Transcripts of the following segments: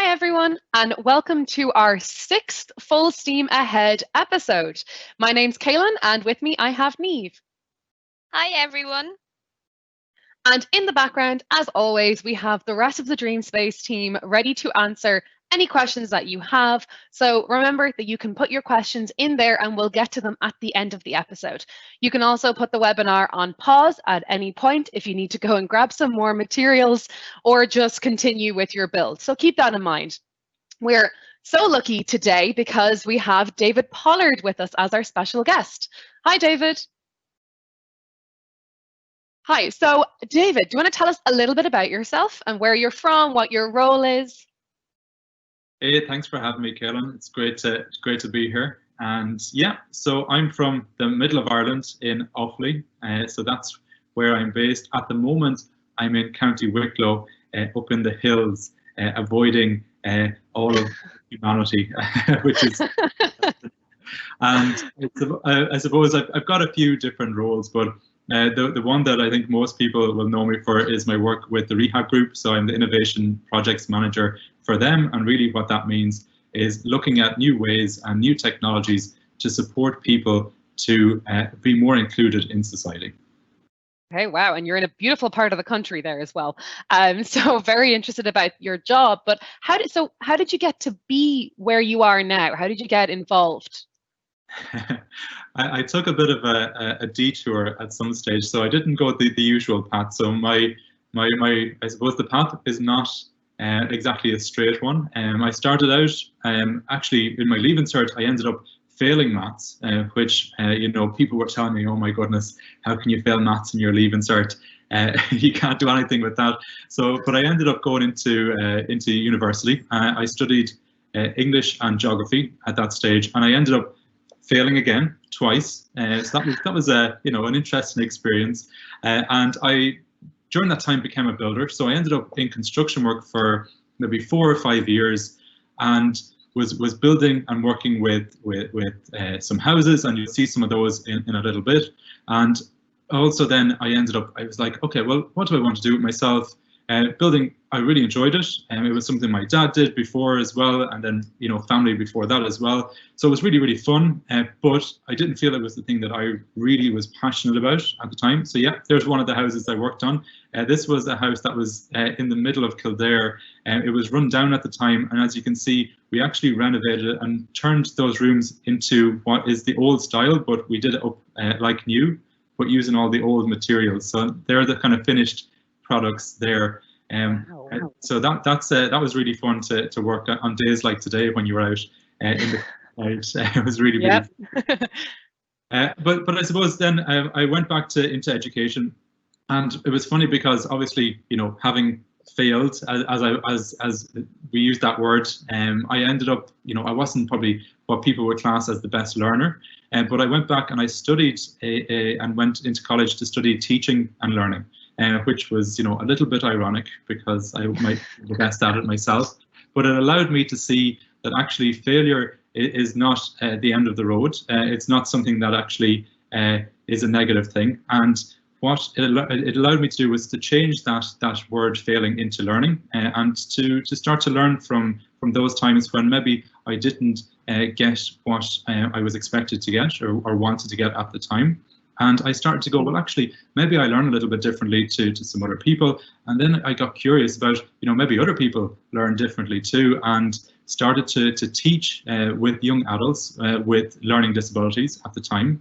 Hi everyone, and welcome to our sixth Full Steam Ahead episode. My name's Kaylin, and with me I have Neve. Hi everyone. And in the background, as always, we have the rest of the DreamSpace team ready to answer any questions that you have. So remember that you can put your questions in there and we'll get to them at the end of the episode. You can also put the webinar on pause at any point if you need to go and grab some more materials or just continue with your build. So keep that in mind. We're so lucky today because we have David Pollard with us as our special guest. Hi, David. Hi, so David, do you want to tell us a little bit about yourself and where you're from, what your role is? Hey, thanks for having me, Kaylin. It's great to be here. And yeah, so I'm from the middle of Ireland in Offaly. So that's where I'm based. At the moment, I'm in County Wicklow, up in the hills, avoiding all of humanity, which is. And I suppose I've got a few different roles, but the one that I think most people will know me for is my work with the Rehab Group. So I'm the Innovation Projects Manager for them. And really what that means is looking at new ways and new technologies to support people to be more included in society. Okay, wow, and you're in a beautiful part of the country there as well. So very interested about your job, but how did you get to be where you are now? How did you get involved? I took a bit of a detour at some stage, so I didn't go the usual path. So my I suppose the path is not exactly a straight one. I started out actually in my Leaving Cert. I ended up failing maths, which people were telling me, oh my goodness, how can you fail maths in your Leaving Cert? You can't do anything with that. So, but I ended up going into university. I studied English and geography at that stage, and I ended up failing again twice. So that was an interesting experience. And I, during that time, became a builder. So I ended up in construction work for maybe 4 or 5 years, and was building and working with some houses, and you'll see some of those in a little bit. And also then I was like, okay, well, what do I want to do with myself? Building, I really enjoyed it, and it was something my dad did before as well, and then family before that as well. So it was really, really fun, but I didn't feel it was the thing that I really was passionate about at the time. So yeah, there's one of the houses I worked on. This was a house that was in the middle of Kildare, and it was run down at the time. And as you can see, we actually renovated it and turned those rooms into what is the old style, but we did it up like new, but using all the old materials. So they're the kind of finished products there. Wow. So that was really fun to work on days like today when you were out in the crowd. It was really, yep. really but I suppose then I went back into education, and it was funny because obviously having failed as we use that word, I ended up I wasn't probably what people would class as the best learner, but I went back and I studied and went into college to study teaching and learning. Which was, a little bit ironic because I might be the best at it myself, but it allowed me to see that actually failure is not the end of the road. It's not something that actually is a negative thing. And what it allowed me to do was to change that word failing into learning, and to start to learn from those times when maybe I didn't get what I was expected to get or wanted to get at the time. And I started to go, well, actually, maybe I learn a little bit differently to some other people. And then I got curious about, maybe other people learn differently too, and started to teach with young adults with learning disabilities at the time,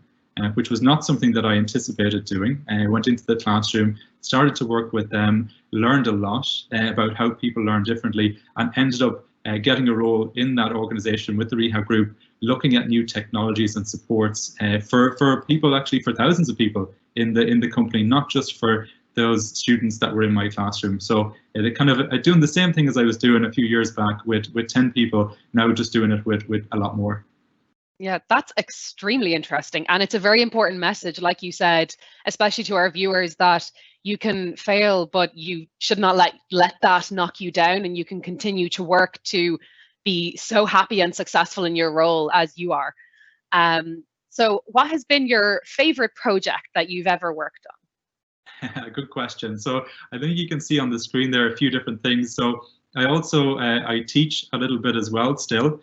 which was not something that I anticipated doing. I went into the classroom, started to work with them, learned a lot about how people learn differently, and ended up getting a role in that organization with the Rehab Group, looking at new technologies and supports for people, actually for thousands of people in the company, not just for those students that were in my classroom. So it kind of doing the same thing as I was doing a few years back with 10 people, now just doing it with a lot more. Yeah, that's extremely interesting. And it's a very important message, like you said, especially to our viewers, that you can fail, but you should not let that knock you down, and you can continue to work to be so happy and successful in your role as you are. So what has been your favorite project that you've ever worked on? Good question. So I think you can see on the screen there are a few different things. So I also I teach a little bit as well still.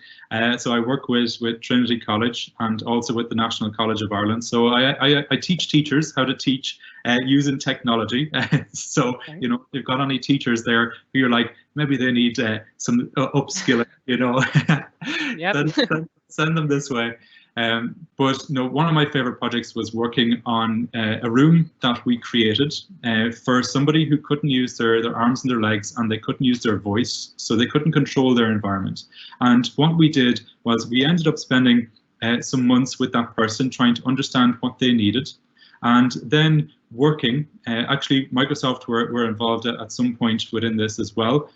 So I work with Trinity College and also with the National College of Ireland. So I teach teachers how to teach using technology. So, you know, if you've got any teachers there who you're like, maybe they need some upskilling, you know, Yep. send them this way. But you know, one of my favorite projects was working on a room that we created for somebody who couldn't use their arms and their legs, and they couldn't use their voice, so they couldn't control their environment. And what we did was we ended up spending some months with that person trying to understand what they needed, and then working, actually Microsoft were involved at some point within this as well,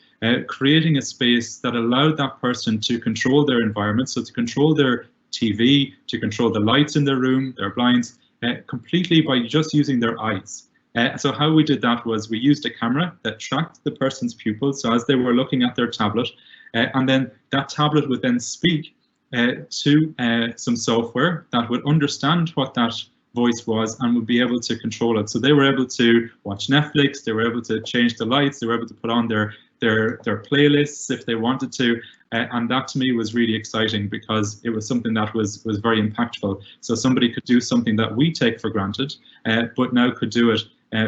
creating a space that allowed that person to control their environment, so to control their TV, to control the lights in their room, their blinds, completely by just using their eyes. So how we did that was we used a camera that tracked the person's pupils, so as they were looking at their tablet, and then that tablet would then speak to some software that would understand what that voice was and would be able to control it. So they were able to watch Netflix, they were able to change the lights, they were able to put on their playlists if they wanted to, and that to me was really exciting because it was something that was very impactful. So somebody could do something that we take for granted, but now could do it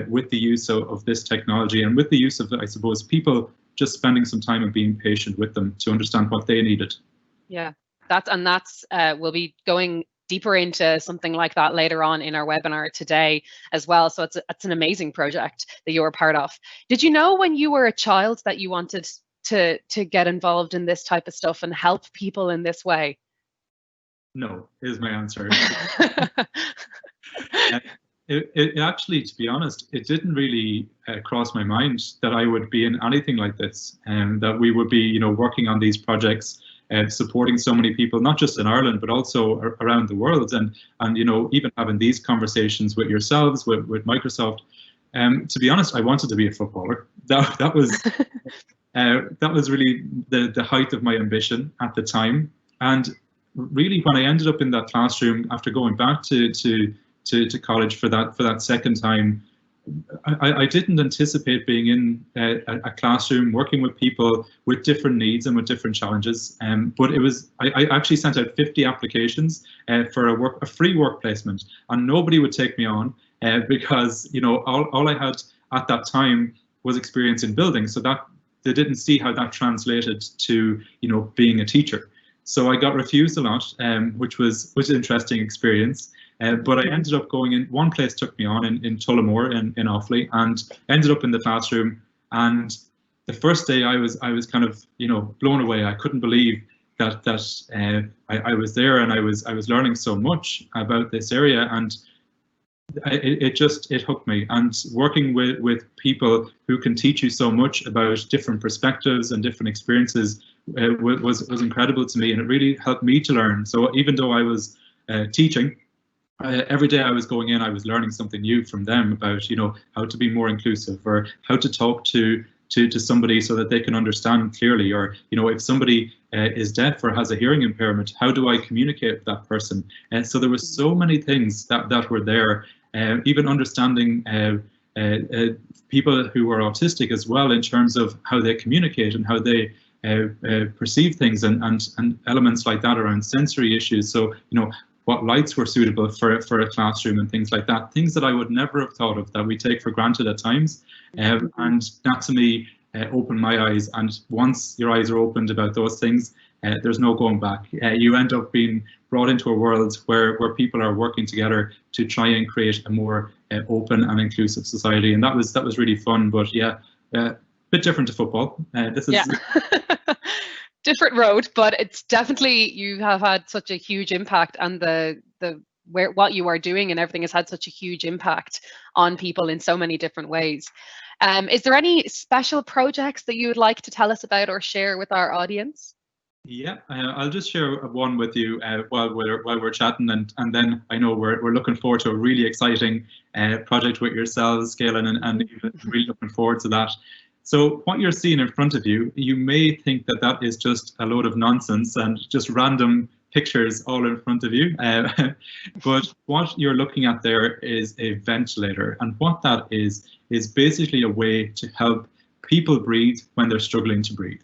with the use of this technology and with the use of, I suppose, people just spending some time and being patient with them to understand what they needed. Yeah, that's we'll be going deeper into something like that later on in our webinar today as well. So it's an amazing project that you were part of. Did you know when you were a child that you wanted to get involved in this type of stuff and help people in this way? No, is my answer. It actually, to be honest, it didn't really cross my mind that I would be in anything like this, and that we would be, you know, working on these projects and supporting so many people, not just in Ireland, but also around the world, and you know, even having these conversations with yourselves, with Microsoft. To be honest, I wanted to be a footballer. That was really the height of my ambition at the time. And really, when I ended up in that classroom after going back to college for that second time, I didn't anticipate being in a classroom working with people with different needs and with different challenges. But it was, I actually sent out 50 applications for a free work placement, and nobody would take me on because, you know, all I had at that time was experience in building, so that they didn't see how that translated to, you know, being a teacher. So I got refused a lot, which was an interesting experience. But I ended up going in, one place took me on in Tullamore in Offaly, and ended up in the classroom. And the first day I was kind of, you know, blown away. I couldn't believe that I was there, and I was learning so much about this area, and it hooked me. And working with people who can teach you so much about different perspectives and different experiences was incredible to me, and it really helped me to learn. So even though I was teaching, every day I was going in, I was learning something new from them about, you know, how to be more inclusive, or how to talk to somebody so that they can understand clearly, or, you know, if somebody is deaf or has a hearing impairment, how do I communicate with that person? And so there were so many things that were there, even understanding people who are autistic as well, in terms of how they communicate and how they perceive things, and elements like that around sensory issues. So, you know, what lights were suitable for a classroom and things like that, things that I would never have thought of, that we take for granted at times. And that to me opened my eyes. And once your eyes are opened about those things, there's no going back. You end up being brought into a world where people are working together to try and create a more open and inclusive society. And that was really fun. But yeah, a bit different to football. This is. Yeah. Different road, but it's definitely, you have had such a huge impact, and what you are doing and everything has had such a huge impact on people in so many different ways. Is there any special projects that you would like to tell us about or share with our audience? Yeah, I'll just share one with you while we're chatting, and then I know we're looking forward to a really exciting project with yourselves, Galen, and really looking forward to that. So what you're seeing in front of you, you may think that is just a load of nonsense and just random pictures all in front of you. But what you're looking at there is a ventilator. And what that is basically a way to help people breathe when they're struggling to breathe.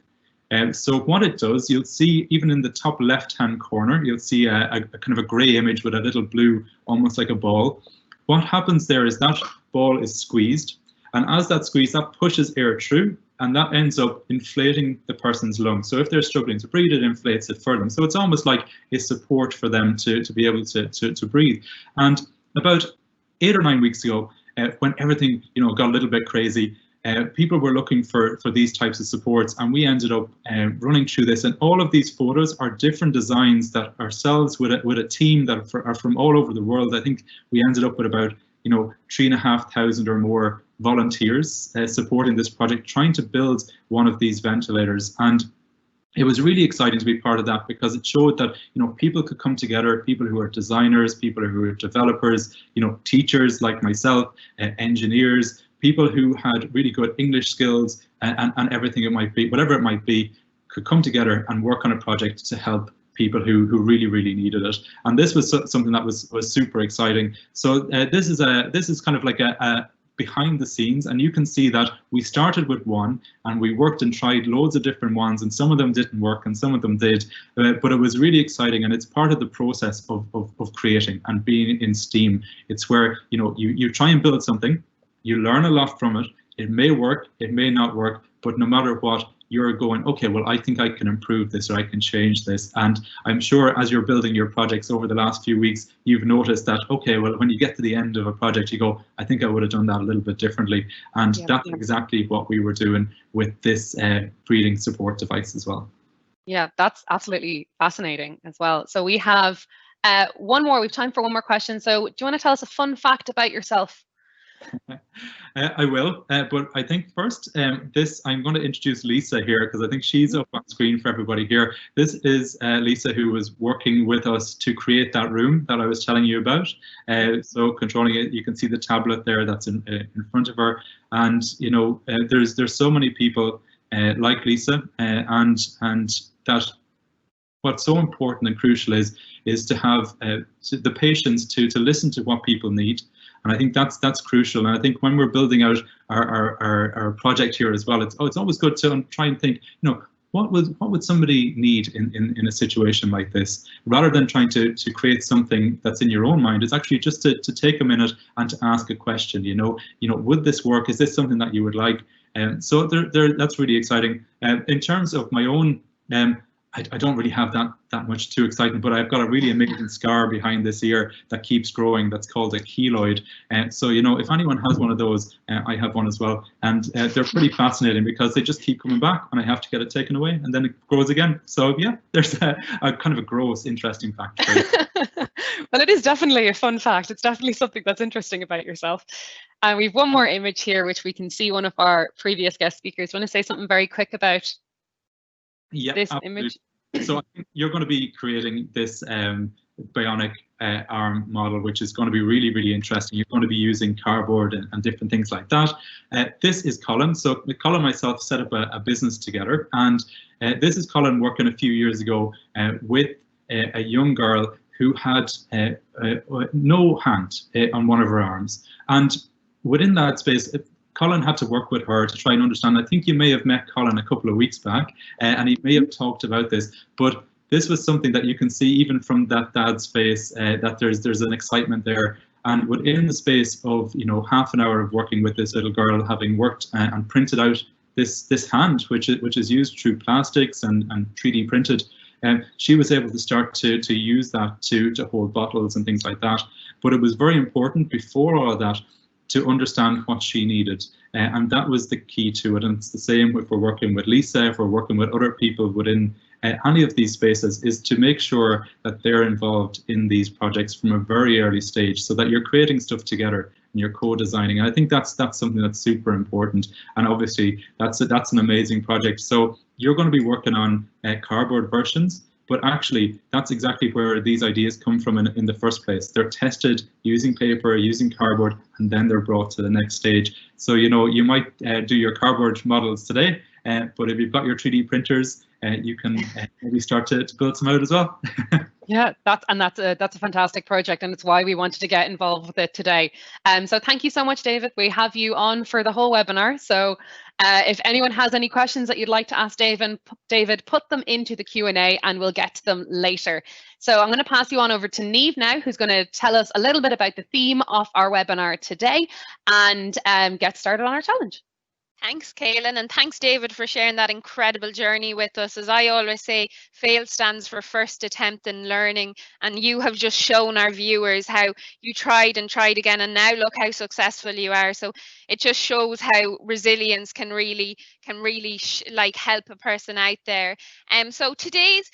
So what it does, you'll see even in the top left-hand corner, you'll see a kind of a gray image with a little blue, almost like a ball. What happens there is that ball is squeezed, and as that squeeze, that pushes air through, and that ends up inflating the person's lungs. So if they're struggling to breathe, it inflates it for them. So it's almost like a support for them to be able to breathe. And about 8 or 9 weeks ago, when everything got a little bit crazy, people were looking for these types of supports, and we ended up running through this. And all of these photos are different designs that ourselves with a team that are from all over the world. I think we ended up with about 3,500 or more volunteers supporting this project, trying to build one of these ventilators. And it was really exciting to be part of that, because it showed that people could come together, people who are designers, people who are developers, teachers like myself, engineers, people who had really good English skills, and everything it might be, whatever it might be, could come together and work on a project to help people who really needed it. And this was something that was super exciting. So this is kind of like a behind the scenes, and you can see that we started with one, and we worked and tried loads of different ones, and some of them didn't work and some of them did, but it was really exciting, and it's part of the process of creating and being in STEAM. It's where you try and build something, you learn a lot from it. It may work, it may not work, but no matter what, you're going, okay, well, I think I can improve this, or I can change this. And I'm sure as you're building your projects over the last few weeks, you've noticed that, okay, well, when you get to the end of a project, you go, I think I would have done that a little bit differently. And that's exactly what we were doing with this breathing support device as well. Yeah, that's absolutely fascinating as well. So we have one more, we've time for one more question. So do you want to tell us a fun fact about yourself? I will, but I think first, I'm going to introduce Lisa here, because I think she's up on screen for everybody here. This is Lisa, who was working with us to create that room that I was telling you about. So controlling it, you can see the tablet there that's in front of her, and there's so many people like Lisa, and that what's so important and crucial is to have the patience to listen to what people need. And I think that's crucial. And I think when we're building out our project here as well, it's always good to try and think, what would somebody need in a situation like this, rather than trying to create something that's in your own mind. It's actually just to take a minute and to ask a question. Would this work? Is this something that you would like? So that's really exciting. In terms of my own, I don't really have that much too exciting, but I've got a really amazing scar behind this ear that keeps growing. That's called a keloid. So if anyone has one of those, I have one as well, and they're pretty fascinating, because they just keep coming back, and I have to get it taken away, and then it grows again. So yeah, there's a kind of a gross, interesting fact. Well, it is definitely a fun fact. It's definitely something that's interesting about yourself. And we've one more image here, which we can see one of our previous guest speakers. Want to say something very quick about this absolutely. Image? So I think you're going to be creating this Bionic Arm Model, which is going to be really interesting. You're going to be using cardboard and different things like that. This is Colin. So Colin and myself set up a business together, and this is Colin working a few years ago with a young girl who had no hand on one of her arms. And within that space, Colin had to work with her to try and understand. I think you may have met Colin a couple of weeks back, and he may have talked about this, but this was something that you can see even from that dad's face, that there's an excitement there. And within the space of half an hour of working with this little girl, having worked and printed out this hand, which is used through plastics and 3D printed, she was able to start to use that to hold bottles and things like that. But it was very important before all of that to understand what she needed, and that was the key to it. And it's the same if we're working with Lisa, if we're working with other people within any of these spaces, is to make sure that they're involved in these projects from a very early stage, so that you're creating stuff together and you're co-designing. And I think that's something that's super important. And obviously that's an amazing project. So you're going to be working on cardboard versions, but actually that's exactly where these ideas come from in the first place. They're tested using paper, using cardboard, and then they're brought to the next stage. So you might do your cardboard models today, but if you've got your 3D printers, you can maybe start to build some out as well. Yeah, that's a fantastic project, and it's why we wanted to get involved with it today. So thank you so much, David. We have you on for the whole webinar. So if anyone has any questions that you'd like to ask David, put them into the Q&A and we'll get to them later. So I'm going to pass you on over to Niamh now, who's going to tell us a little bit about the theme of our webinar today and get started on our challenge. Thanks, Kaylin, and thanks, David, for sharing that incredible journey with us. As I always say, FAIL stands for first attempt in learning, and you have just shown our viewers how you tried and tried again, and now look how successful you are. So it just shows how resilience can really like help a person out there. So today's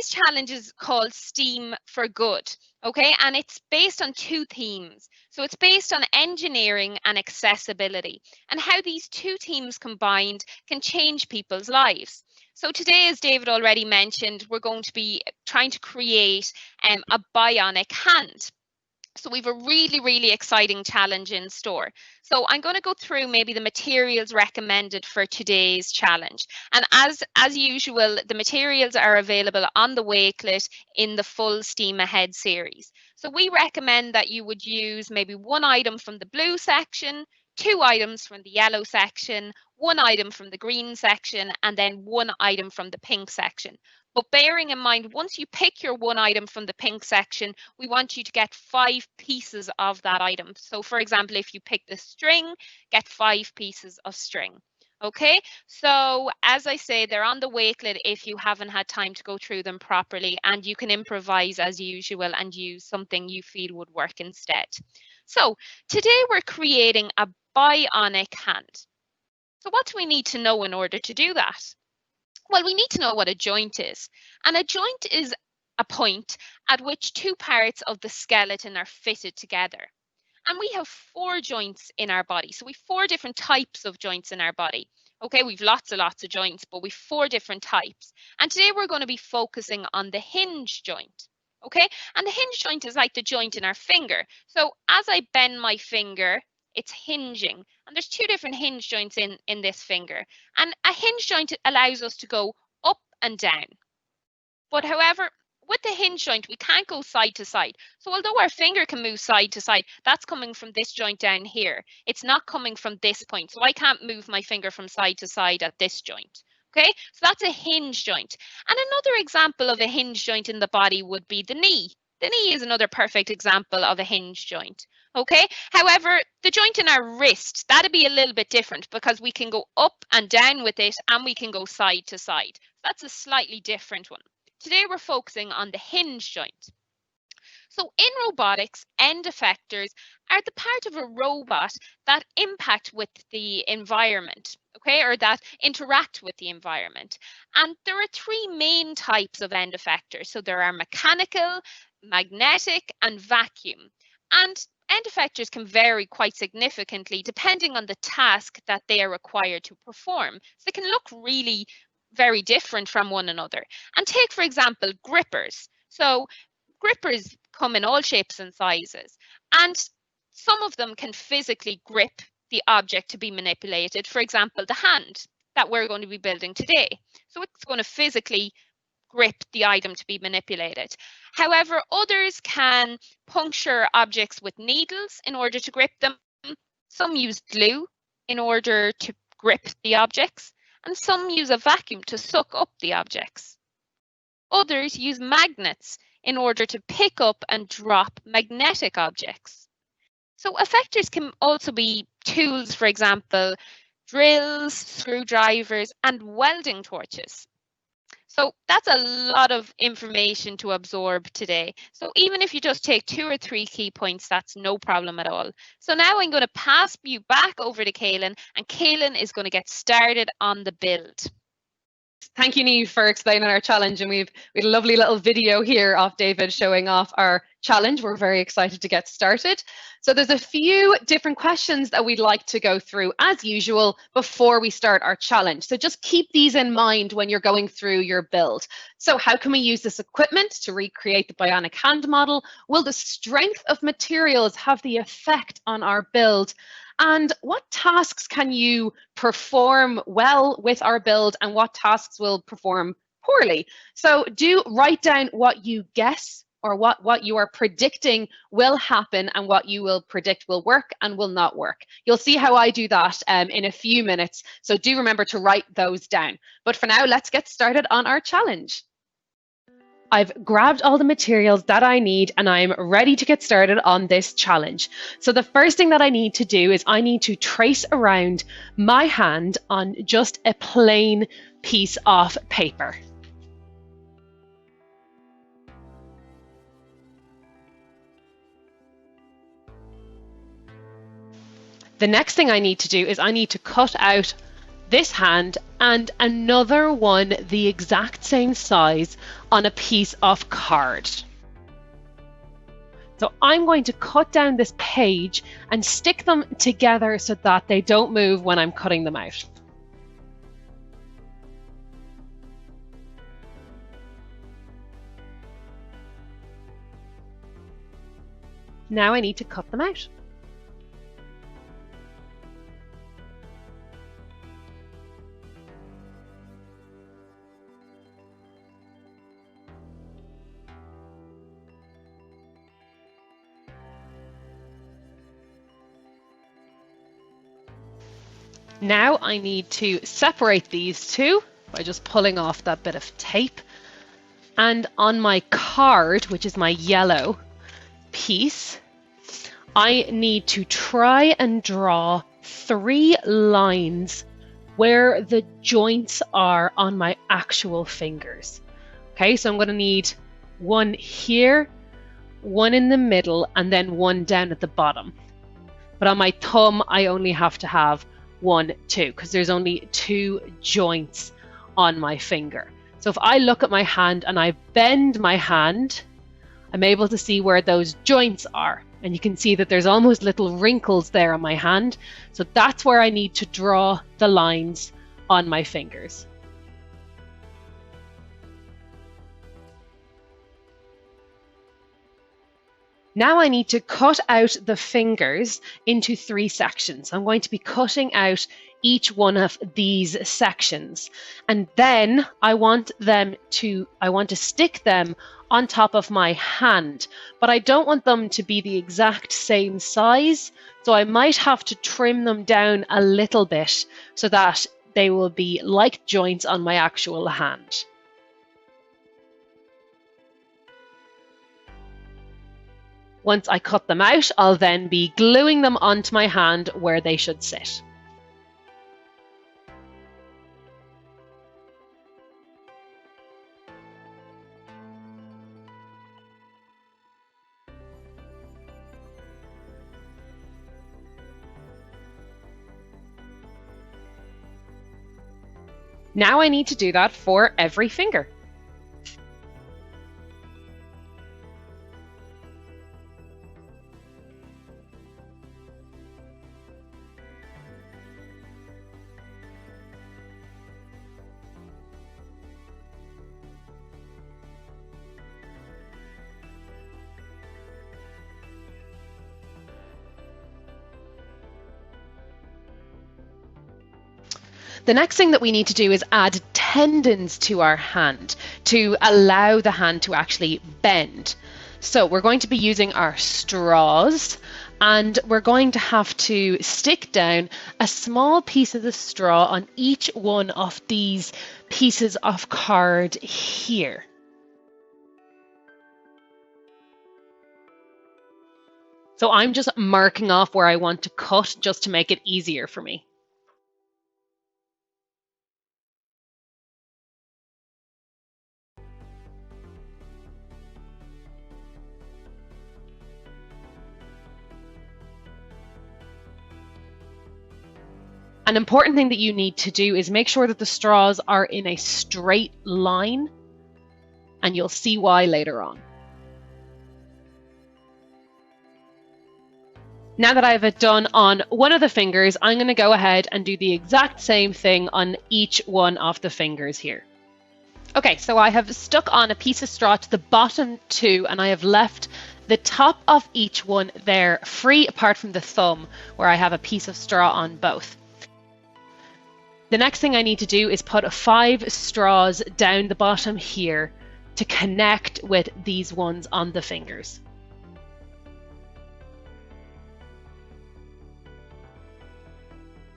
challenge is called STEAM for Good. Okay, and it's based on two themes. So it's based on engineering and accessibility, and how these two themes combined can change people's lives. So today, as David already mentioned, we're going to be trying to create a bionic hand. So we've a really exciting challenge in store. So I'm going to go through maybe the materials recommended for today's challenge. And as usual, the materials are available on the Wakelet in the full Steam Ahead series. So we recommend that you would use maybe one item from the blue section, 2 items from the yellow section, 1 item from the green section, and then 1 item from the pink section. But bearing in mind, once you pick your 1 item from the pink section, we want you to get 5 pieces of that item. So for example, if you pick the string, get 5 pieces of string. Okay, so as I say, they're on the Wakelet if you haven't had time to go through them properly, and you can improvise as usual and use something you feel would work instead. So today we're creating a bionic hand. So what do we need to know in order to do that? Well, we need to know what a joint is. And a joint is a point at which 2 parts of the skeleton are fitted together. And we have 4 joints in our body. So we've 4 different types of joints in our body. Okay, we've lots of joints, but we've 4 different types. And today we're going to be focusing on the hinge joint. Okay, and the hinge joint is like the joint in our finger. So as I bend my finger, it's hinging, and there's 2 different hinge joints in this finger, and a hinge joint allows us to go up and down. But however, with the hinge joint we can't go side to side. So although our finger can move side to side, that's coming from this joint down here. It's not coming from this point, so I can't move my finger from side to side at this joint. Okay, so that's a hinge joint. And another example of a hinge joint in the body would be the knee. The knee is another perfect example of a hinge joint. Okay, however, the joint in our wrist, that'd be a little bit different because we can go up and down with it and we can go side to side. That's a slightly different one. Today we're focusing on the hinge joint. So in robotics, end effectors are the part of a robot that impact with the environment, okay, or that interact with the environment. And there are 3 main types of end effectors. So there are mechanical, magnetic, and vacuum. And end effectors can vary quite significantly depending on the task that they are required to perform. So they can look really very different from one another. And take, for example, grippers. So grippers come in all shapes and sizes, and some of them can physically grip the object to be manipulated. For example, the hand that we're going to be building today. So it's going to physically grip the item to be manipulated. However, others can puncture objects with needles in order to grip them. Some use glue in order to grip the objects, and some use a vacuum to suck up the objects. Others use magnets in order to pick up and drop magnetic objects. So effectors can also be tools, for example, drills, screwdrivers, and welding torches. So that's a lot of information to absorb today. So even if you just take 2 or 3 key points, that's no problem at all. So now I'm going to pass you back over to Kaylin, and Kaylin is going to get started on the build. Thank you, Niamh, for explaining our challenge, and we've a lovely little video here of David showing off our challenge. We're very excited to get started. So there's a few different questions that we'd like to go through as usual before we start our challenge. So just keep these in mind when you're going through your build. So how can we use this equipment to recreate the bionic hand model? Will the strength of materials have the effect on our build? And what tasks can you perform well with our build, and what tasks will perform poorly. So do write down what you guess or what you are predicting will happen and what you will predict will work and will not work. You'll see how I do that in a few minutes. So do remember to write those down. But for now, let's get started on our challenge. I've grabbed all the materials that I need and I'm ready to get started on this challenge. So the first thing that I need to do is I need to trace around my hand on just a plain piece of paper. The next thing I need to do is I need to cut out this hand and another one the exact same size on a piece of card. So I'm going to cut down this page and stick them together so that they don't move when I'm cutting them out. Now I need to cut them out. Now I need to separate these two by just pulling off that bit of tape. And on my card, which is my yellow piece, I need to try and draw 3 lines where the joints are on my actual fingers. Okay, so I'm going to need one here, one in the middle, and then one down at the bottom. But on my thumb, I only have to have 1, 2, because there's only 2 joints on my finger. So if I look at my hand and I bend my hand, I'm able to see where those joints are. And you can see that there's almost little wrinkles there on my hand. So that's where I need to draw the lines on my fingers. Now I need to cut out the fingers into 3 sections. I'm going to be cutting out each one of these sections. And then I want to stick them on top of my hand, but I don't want them to be the exact same size. So I might have to trim them down a little bit so that they will be like joints on my actual hand. Once I cut them out, I'll then be gluing them onto my hand where they should sit. Now I need to do that for every finger. The next thing that we need to do is add tendons to our hand to allow the hand to actually bend. So we're going to be using our straws and we're going to have to stick down a small piece of the straw on each one of these pieces of card here. So I'm just marking off where I want to cut just to make it easier for me. An important thing that you need to do is make sure that the straws are in a straight line, and you'll see why later on. Now that I have it done on one of the fingers, I'm going to go ahead and do the exact same thing on each one of the fingers here. Okay, so I have stuck on a piece of straw to the bottom 2, and I have left the top of each one there free apart from the thumb where I have a piece of straw on both. The next thing I need to do is put 5 straws down the bottom here to connect with these ones on the fingers.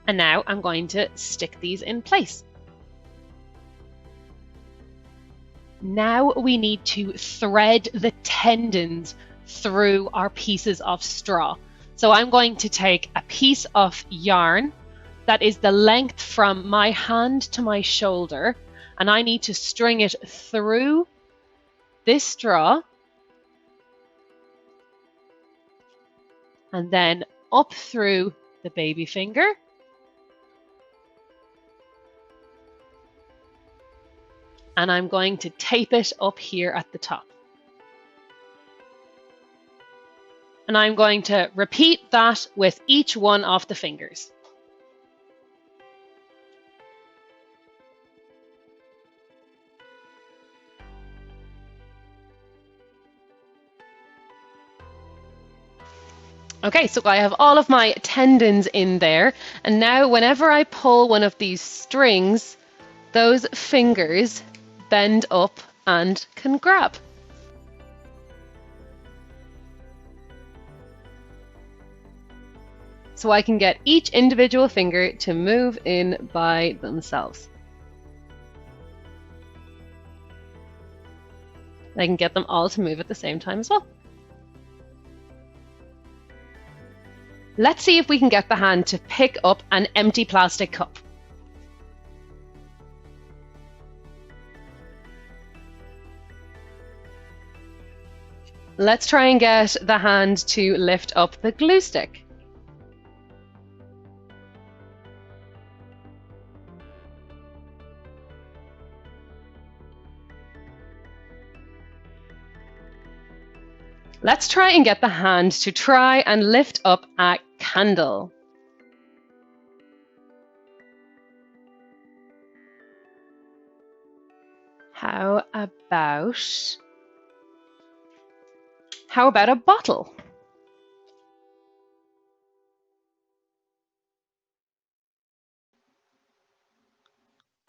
And now I'm going to stick these in place. Now we need to thread the tendons through our pieces of straw. So I'm going to take a piece of yarn that is the length from my hand to my shoulder, and I need to string it through this straw and then up through the baby finger. And I'm going to tape it up here at the top. And I'm going to repeat that with each one of the fingers. Okay, so I have all of my tendons in there, and now whenever I pull one of these strings, those fingers bend up and can grab. So I can get each individual finger to move in by themselves. I can get them all to move at the same time as well. Let's see if we can get the hand to pick up an empty plastic cup. Let's try and get the hand to lift up the glue stick. Let's try and get the hand to try and lift up a candle. How about a bottle?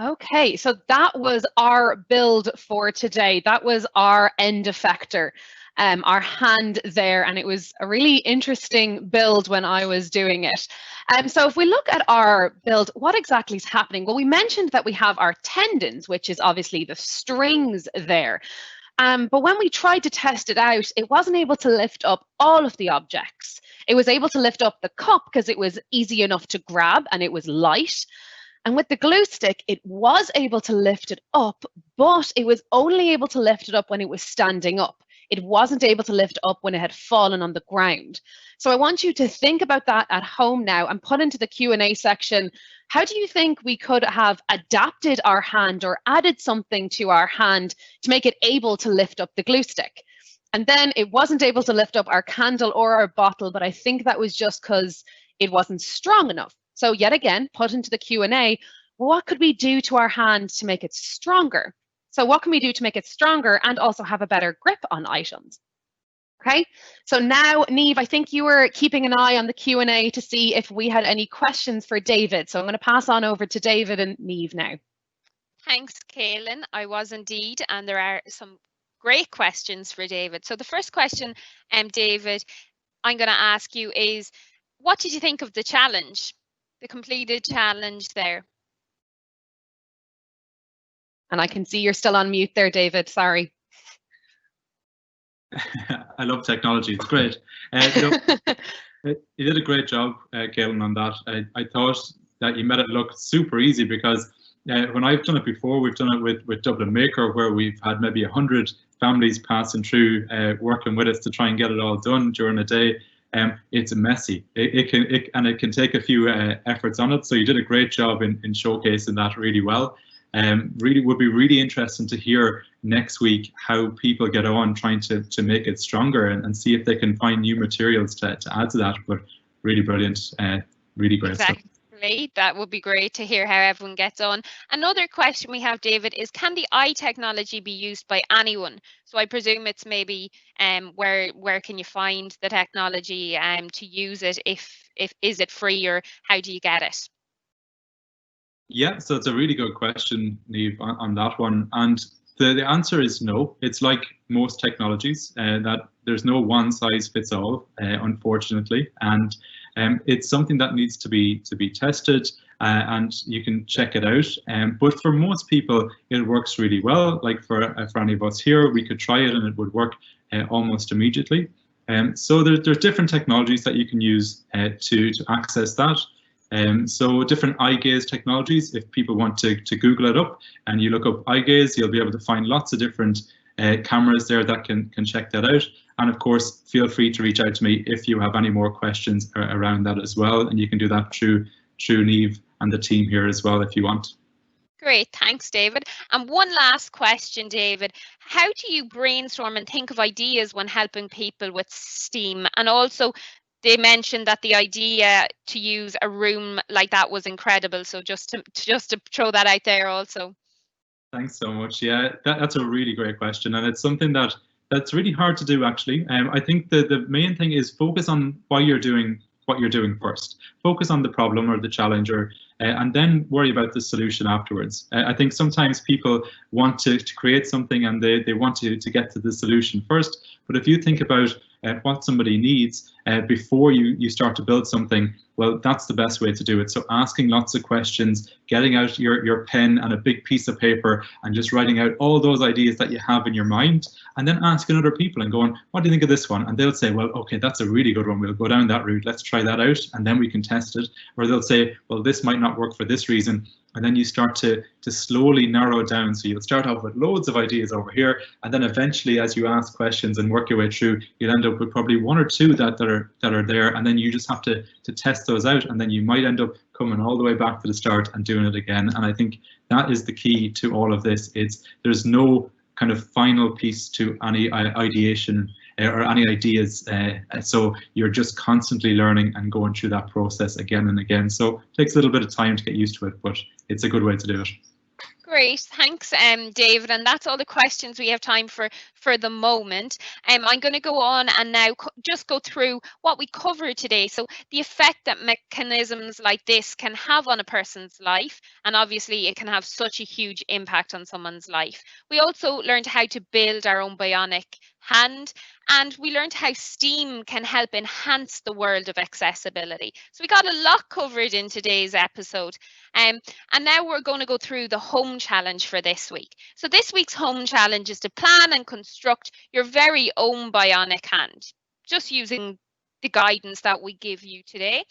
Okay, so that was our build for today. That was our end effector. Our hand there, and it was a really interesting build when I was doing it. So if we look at our build, what exactly is happening? Well, we mentioned that we have our tendons, which is obviously the strings there. But when we tried to test it out, it wasn't able to lift up all of the objects. It was able to lift up the cup because it was easy enough to grab and it was light. And with the glue stick, it was able to lift it up, but it was only able to lift it up when it was standing up. It wasn't able to lift up when it had fallen on the ground. So I want you to think about that at home now and put into the Q&A section, how do you think we could have adapted our hand or added something to our hand to make it able to lift up the glue stick? And then it wasn't able to lift up our candle or our bottle, but I think that was just because it wasn't strong enough. So yet again, put into the Q&A, what could we do to our hand to make it stronger? So what can we do to make it stronger and also have a better grip on items? Okay, so now, Niamh, I think you were keeping an eye on the Q&A to see if we had any questions for David. So I'm going to pass on over to David and Niamh now. Thanks, Kaylin. I was indeed, and there are some great questions for David. So the first question, David, I'm going to ask you is, what did you think of the challenge, the completed challenge there? And I can see you're still on mute there, David. Sorry. I love technology. It's great. You did a great job, Kaylin, on that. I thought that you made it look super easy because when I've done it before, we've done it with Dublin Maker, where we've had maybe 100 families passing through, working with us to try and get it all done during a day. It's messy. It can take a few efforts on it. So you did a great job in showcasing that really well. Really would be really interesting to hear next week how people get on trying to make it stronger and see if they can find new materials to add to that. But really brilliant, really great stuff. That would be great to hear how everyone gets on. Another question we have, David, is can the eye technology be used by anyone? So I presume it's maybe where can you find the technology to use it? If is it free or how do you get it? Yeah, so it's a really good question, Niamh, on that one. And the answer is no. It's like most technologies, that there's no one size fits all, unfortunately. And it's something that needs to be tested, and you can check it out. But for most people, it works really well. Like for any of us here, we could try it and it would work almost immediately. So there's different technologies that you can use to access that. So different eye gaze technologies, if people want to Google it up and you look up eye gaze, you'll be able to find lots of different cameras there that can check that out. And of course, feel free to reach out to me if you have any more questions around that as well. And you can do that through Niamh and the team here as well if you want. Great, thanks, David. And one last question, David. How do you brainstorm and think of ideas when helping people with STEAM? And also, they mentioned that the idea to use a room like that was incredible. So just to throw that out there also. Thanks so much. Yeah, that's a really great question. And it's something that's really hard to do, actually. I think the main thing is focus on why you're doing what you're doing first. Focus on the problem or the challenge, and then worry about the solution afterwards. I think sometimes people want to create something and they want to get to the solution first. But if you think about what somebody needs before you start to build something, well, that's the best way to do it. So asking lots of questions, getting out your pen and a big piece of paper and just writing out all those ideas that you have in your mind, and then asking other people and going, what do you think of this one? And they'll say, well, okay, that's a really good one. We'll go down that route. Let's try that out and then we can test it. Or they'll say, well, this might not work for this reason. And then you start to slowly narrow it down. So you'll start off with loads of ideas over here, and then eventually, as you ask questions and work your way through, you'll end up with probably one or two that are there, and then you just have to test those out, and then you might end up coming all the way back to the start and doing it again. And I think that is the key to all of this. There's no kind of final piece to any ideation or any ideas, so you're just constantly learning and going through that process again and again. So it takes a little bit of time to get used to it, but it's a good way to do it. Great, thanks, David. And that's all the questions we have time for the moment. I'm going to go on and now just go through what we covered today. So the effect that mechanisms like this can have on a person's life, and obviously it can have such a huge impact on someone's life. We also learned how to build our own bionic hand, and we learned how STEAM can help enhance the world of accessibility. So we got a lot covered in today's episode. And now we're going to go through the home challenge for this week. So this week's home challenge is to plan and construct your very own bionic hand, just using the guidance that we give you today.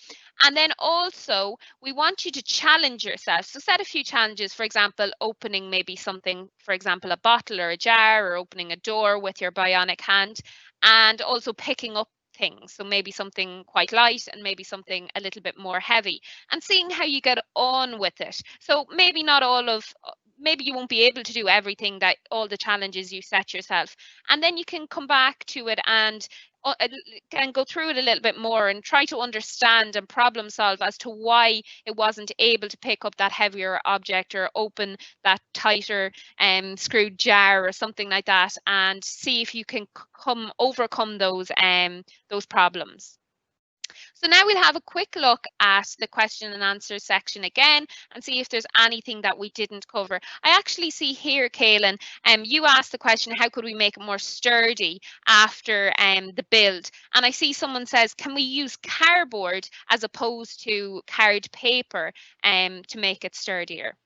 And then also we want you to challenge yourself. So set a few challenges, for example, opening maybe something, for example, a bottle or a jar, or opening a door with your bionic hand, and also picking up things. So maybe something quite light and maybe something a little bit more heavy, and seeing how you get on with it. So maybe maybe you won't be able to do everything, that all the challenges you set yourself, and then you can come back to it and go through it a little bit more and try to understand and problem solve as to why it wasn't able to pick up that heavier object or open that tighter screwed jar or something like that, and see if you can overcome those problems. So now we'll have a quick look at the question and answer section again and see if there's anything that we didn't cover. I actually see here, Kaylin, you asked the question, how could we make it more sturdy after the build? And I see someone says, can we use cardboard as opposed to card paper to make it sturdier?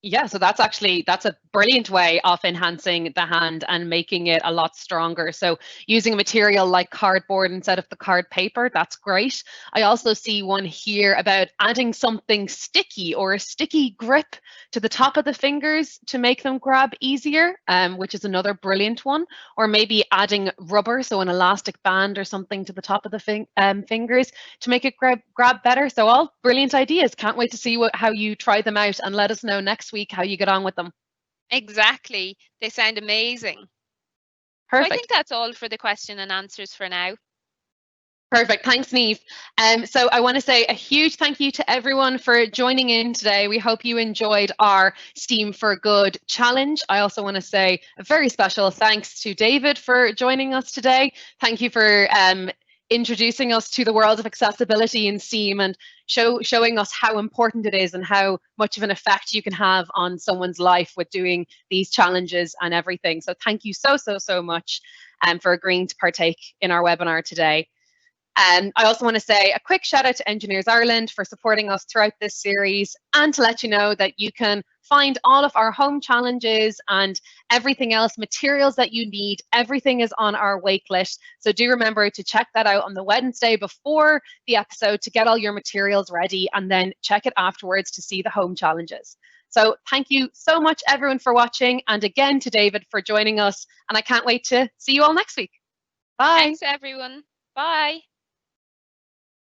Yeah, so that's a brilliant way of enhancing the hand and making it a lot stronger. So using a material like cardboard instead of the card paper, that's great. I also see one here about adding something sticky or a sticky grip to the top of the fingers to make them grab easier, which is another brilliant one. Or maybe adding rubber, so an elastic band or something to the top of the fingers to make it grab better. So all brilliant ideas. Can't wait to see how you try them out, and let us know next week how you get on with them. Exactly. They sound amazing. Perfect. So I think that's all for the question and answers for now. Perfect. Thanks, Niamh. So I want to say a huge thank you to everyone for joining in today. We hope you enjoyed our STEAM for Good challenge. I also want to say a very special thanks to David for joining us today. Thank you for introducing us to the world of accessibility in STEAM and showing us how important it is and how much of an effect you can have on someone's life with doing these challenges and everything. So thank you so much for agreeing to partake in our webinar today. And I also want to say a quick shout out to Engineers Ireland for supporting us throughout this series, and to let you know that you can find all of our home challenges and everything else, materials that you need. Everything is on our waitlist. So do remember to check that out on the Wednesday before the episode to get all your materials ready, and then check it afterwards to see the home challenges. So thank you so much everyone for watching, and again to David for joining us, and I can't wait to see you all next week. Bye. Thanks everyone. Bye.